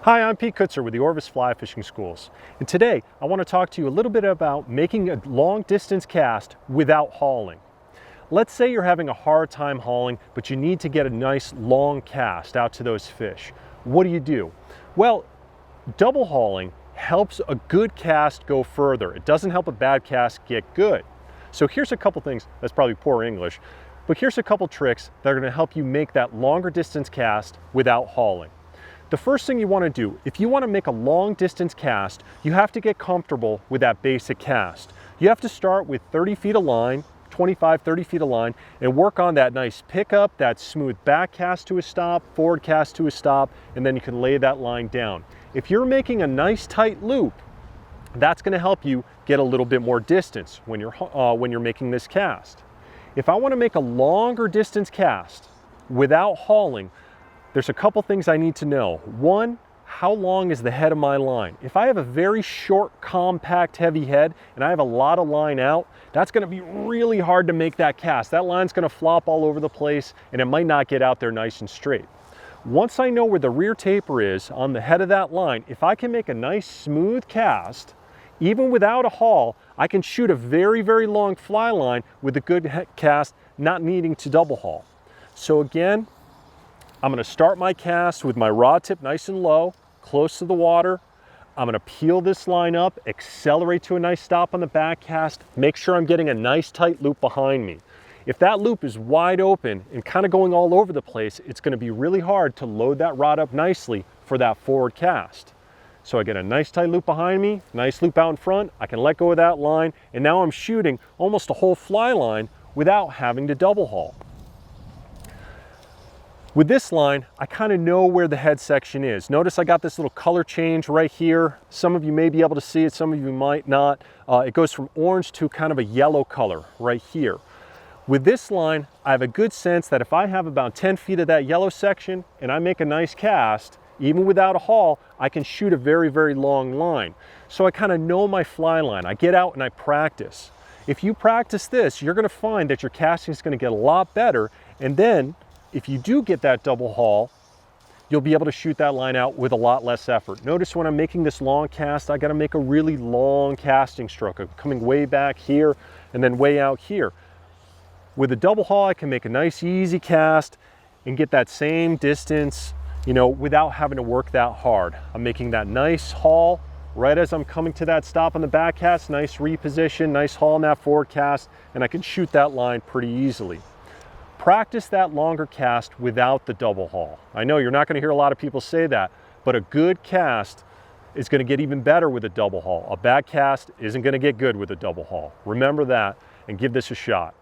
Hi, I'm Pete Kutzer with the ORVIS Fly Fishing Schools. And today I want to talk to you a little bit about making a long distance cast without hauling. Let's say you're having a hard time hauling, but you need to get a nice long cast out to those fish. What do? Well, double hauling helps a good cast go further. It doesn't help a bad cast get good. So here's a couple things, that's probably poor English, but here's a couple tricks that are going to help you make that longer distance cast without hauling. The first thing you want to do, if you want to make a long distance cast, you have to get comfortable with that basic cast. You have to start with 30 feet of line, 25, 30 feet of line, and work on that nice pickup, that smooth back cast to a stop, forward cast to a stop, and then you can lay that line down. If you're making a nice tight loop, that's going to help you get a little bit more distance when you're making this cast. If I want to make a longer distance cast without hauling, there's a couple things I need to know. One, how long is the head of my line? If I have a very short, compact, heavy head and I have a lot of line out, that's going to be really hard to make that cast. That line's going to flop all over the place and it might not get out there nice and straight. Once I know where the rear taper is on the head of that line, if I can make a nice smooth cast, even without a haul, I can shoot a very, very long fly line with a good cast, not needing to double haul. So again, I'm going to start my cast with my rod tip nice and low, close to the water. I'm going to peel this line up, accelerate to a nice stop on the back cast, make sure I'm getting a nice tight loop behind me. If that loop is wide open and kind of going all over the place, it's going to be really hard to load that rod up nicely for that forward cast. So I get a nice tight loop behind me, nice loop out in front, I can let go of that line, and now I'm shooting almost a whole fly line without having to double haul. With this line, I kind of know where the head section is. Notice I got this little color change right here. Some of you may be able to see it, some of you might not. It goes from orange to kind of a yellow color right here. With this line, I have a good sense that if I have about 10 feet of that yellow section and I make a nice cast, even without a haul, I can shoot a very, very long line. So I kind of know my fly line. I get out and I practice. If you practice this, you're going to find that your casting is going to get a lot better, and then if you do get that double haul, you'll be able to shoot that line out with a lot less effort. Notice when I'm making this long cast, I got to make a really long casting stroke. I'm coming way back here and then way out here. With a double haul, I can make a nice easy cast and get that same distance, without having to work that hard. I'm making that nice haul right as I'm coming to that stop on the back cast, nice reposition, nice haul in that forward cast, and I can shoot that line pretty easily. Practice that longer cast without the double haul. I know you're not going to hear a lot of people say that, but a good cast is going to get even better with a double haul. A bad cast isn't going to get good with a double haul. Remember that and give this a shot.